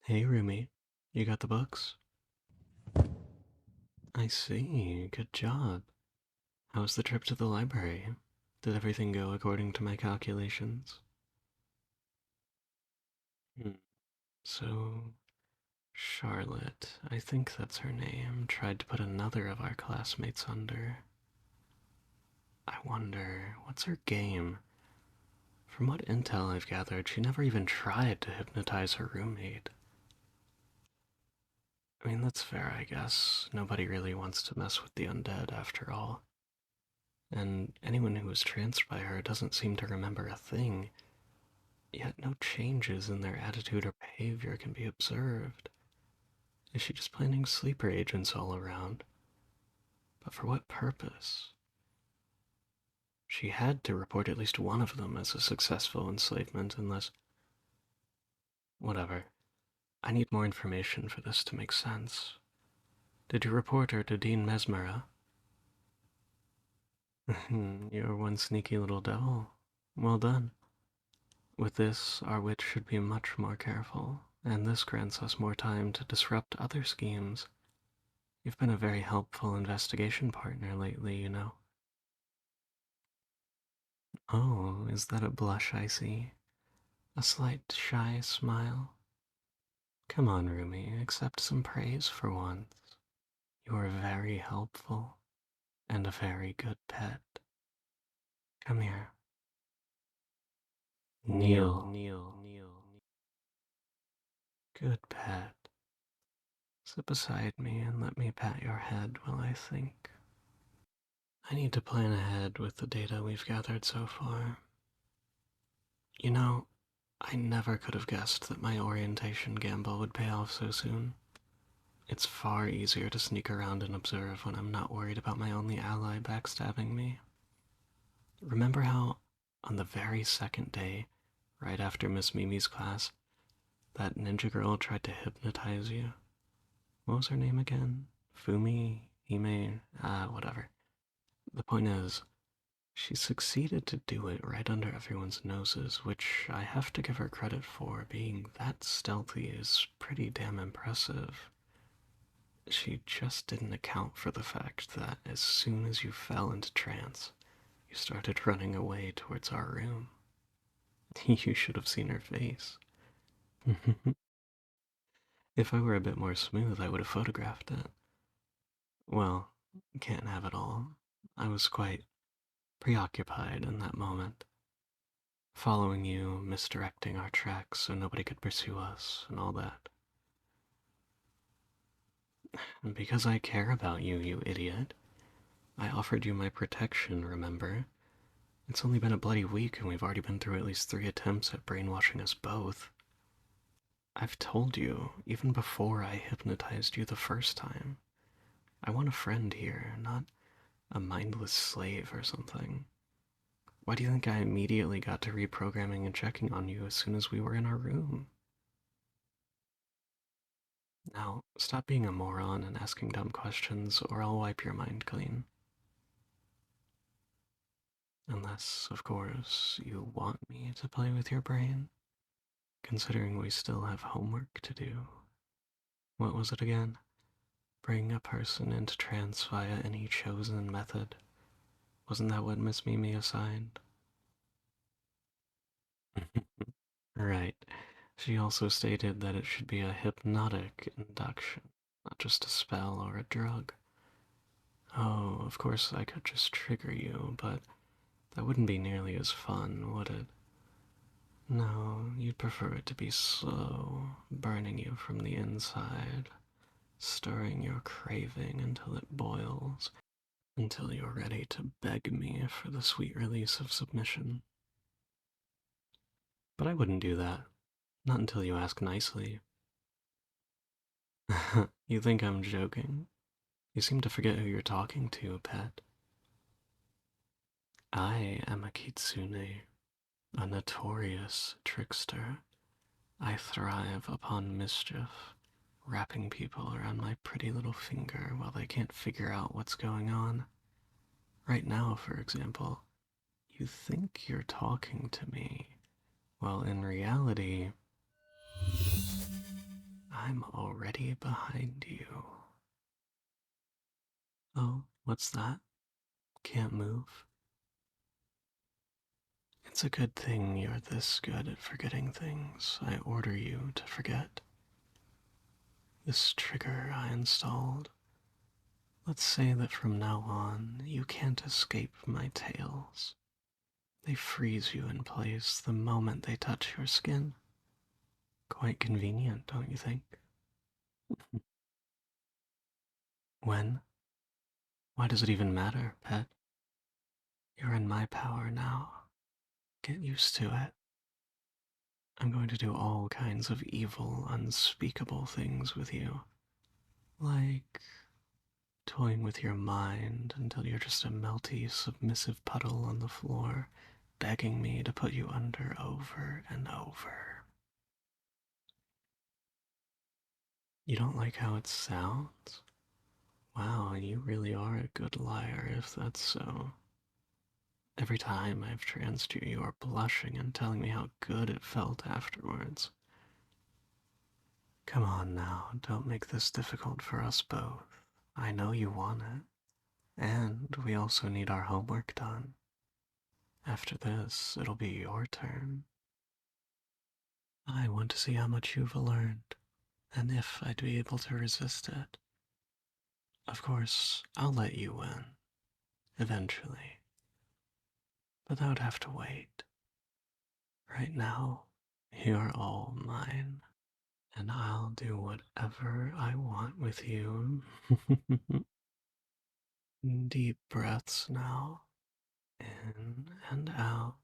Hey, roomie. You got the books? I see. Good job. How was the trip to the library? Did everything go according to my calculations? Hmm. So, Charlotte, I think that's her name, tried to put another of our classmates under. I wonder, what's her game? From what intel I've gathered, she never even tried to hypnotize her roommate. I mean, that's fair, I guess. Nobody really wants to mess with the undead, after all. And anyone who was tranced by her doesn't seem to remember a thing, yet no changes in their attitude or behavior can be observed. Is she just planting sleeper agents all around? But for what purpose? She had to report at least one of them as a successful enslavement, unless. Whatever. I need more information for this to make sense. Did you report her to Dean Mesmera? You're one sneaky little devil. Well done. With this, our witch should be much more careful, and this grants us more time to disrupt other schemes. You've been a very helpful investigation partner lately, you know. Oh, is that a blush I see? A slight shy smile? Come on, Rumi, accept some praise for once. You are very helpful, and a very good pet. Come here. Kneel. Good pet. Sit beside me and let me pat your head while I think. I need to plan ahead with the data we've gathered so far. You know, I never could have guessed that my orientation gamble would pay off so soon. It's far easier to sneak around and observe when I'm not worried about my only ally backstabbing me. Remember how, on the very second day, right after Miss Mimi's class, that ninja girl tried to hypnotize you? What was her name again? Fumi? Hime? Whatever. The point is, she succeeded to do it right under everyone's noses, which I have to give her credit for. Being that stealthy is pretty damn impressive. She just didn't account for the fact that as soon as you fell into trance, you started running away towards our room. You should have seen her face. If I were a bit more smooth, I would have photographed it. Well, can't have it all. I was quite preoccupied in that moment, following you, misdirecting our tracks so nobody could pursue us, and all that. And because I care about you, you idiot, I offered you my protection, remember? It's only been a bloody week and we've already been through at least 3 attempts at brainwashing us both. I've told you, even before I hypnotized you the first time, I want a friend here, not a mindless slave or something. Why do you think I immediately got to reprogramming and checking on you as soon as we were in our room? Now, stop being a moron and asking dumb questions, or I'll wipe your mind clean. Unless, of course, you want me to play with your brain, considering we still have homework to do. What was it again? Bring a person into trance via any chosen method. Wasn't that what Miss Mimi assigned? Right. She also stated that it should be a hypnotic induction, not just a spell or a drug. Oh, of course I could just trigger you, but that wouldn't be nearly as fun, would it? No, you'd prefer it to be slow, burning you from the inside, stirring your craving until it boils, until you're ready to beg me for the sweet release of submission. But I wouldn't do that. Not until you ask nicely. You think I'm joking? You seem to forget who you're talking to, pet. I am a Kitsune, a notorious trickster. I thrive upon mischief, wrapping people around my pretty little finger while they can't figure out what's going on. Right now, for example, you think you're talking to me, while in reality, I'm already behind you. Oh, what's that? Can't move? It's a good thing you're this good at forgetting things. I order you to forget. This trigger I installed. Let's say that from now on, you can't escape my tails. They freeze you in place the moment they touch your skin. Quite convenient, don't you think? When? Why does it even matter, pet? You're in my power now. Get used to it. I'm going to do all kinds of evil, unspeakable things with you. Like toying with your mind until you're just a melty, submissive puddle on the floor, begging me to put you under over and over. You don't like how it sounds? Wow, you really are a good liar if that's so. Every time I've tranced you, you are blushing and telling me how good it felt afterwards. Come on now, don't make this difficult for us both. I know you want it. And we also need our homework done. After this, it'll be your turn. I want to see how much you've learned, and if I'd be able to resist it. Of course, I'll let you win, eventually, but that would have to wait. Right now, you're all mine, and I'll do whatever I want with you. Deep breaths now, in and out.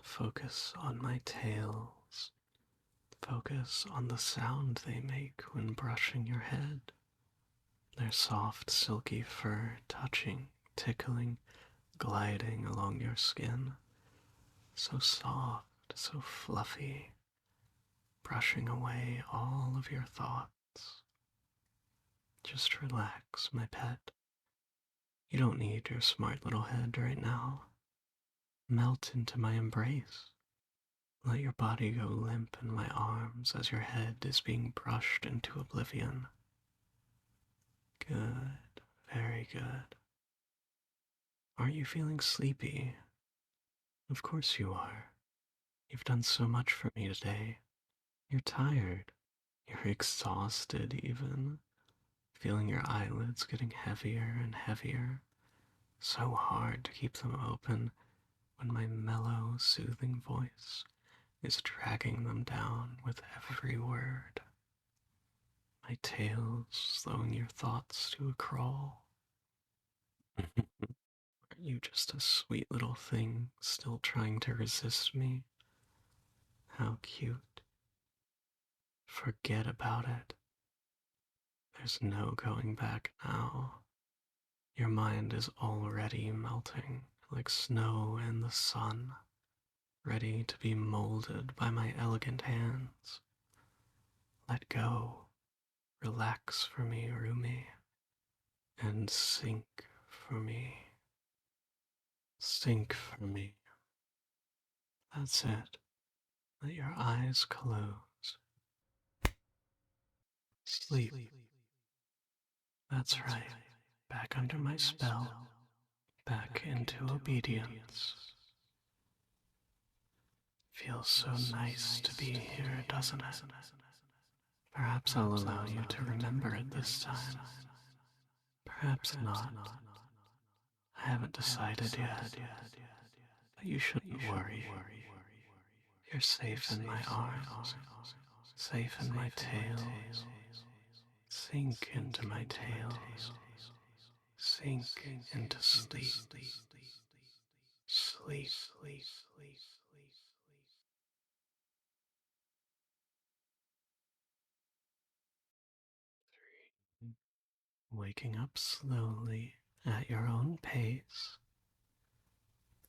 Focus on my tails. Focus on the sound they make when brushing your head. Their soft, silky fur touching, tickling, gliding along your skin. So soft, so fluffy, brushing away all of your thoughts. Just relax, my pet. You don't need your smart little head right now. Melt into my embrace. Let your body go limp in my arms as your head is being brushed into oblivion. Good, very good. Aren't you feeling sleepy? Of course you are. You've done so much for me today. You're tired. You're exhausted, even. Feeling your eyelids getting heavier and heavier. So hard to keep them open when my mellow, soothing voice is dragging them down with every word. My tail's slowing your thoughts to a crawl. Aren't you just a sweet little thing still trying to resist me? How cute. Forget about it. There's no going back now. Your mind is already melting like snow in the sun, ready to be molded by my elegant hands. Let go. Relax for me, roomie, and sink for me. Sink for me. That's it. Let your eyes close. Sleep. That's right. Back under my spell. Back into obedience. Feels so nice to be here, doesn't it? Perhaps I'll allow you to remember it this time. Perhaps not. I haven't decided yet. But you shouldn't worry. You're safe in my arms, safe in my tails. Sink into my tails. Sink into sleep. Sleep. Waking up slowly at your own pace.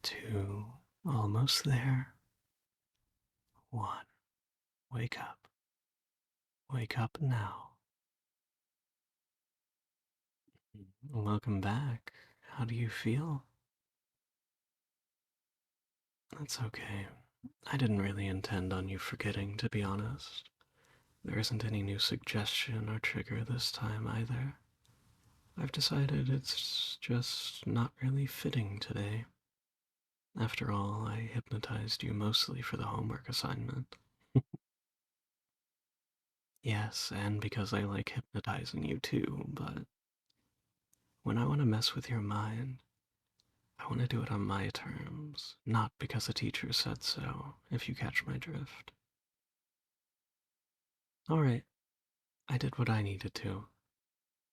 2, almost there. 1, wake up. Wake up now. Welcome back. How do you feel? That's okay. I didn't really intend on you forgetting, to be honest. There isn't any new suggestion or trigger this time either. I've decided it's just not really fitting today. After all, I hypnotized you mostly for the homework assignment. Yes, and because I like hypnotizing you too, but when I want to mess with your mind, I want to do it on my terms, not because a teacher said so, if you catch my drift. Alright, I did what I needed to.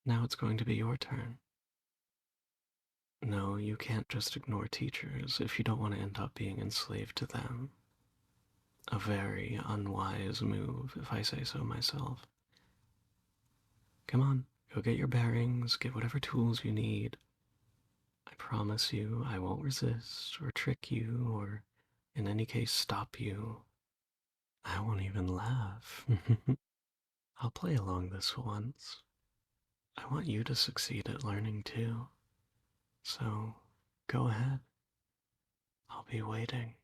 Now it's going to be your turn. No, you can't just ignore teachers if you don't want to end up being enslaved to them. A very unwise move, if I say so myself. Come on, go get your bearings, get whatever tools you need. I promise you I won't resist or trick you or, in any case, stop you. I won't even laugh. I'll play along this once. I want you to succeed at learning too. So, go ahead. I'll be waiting.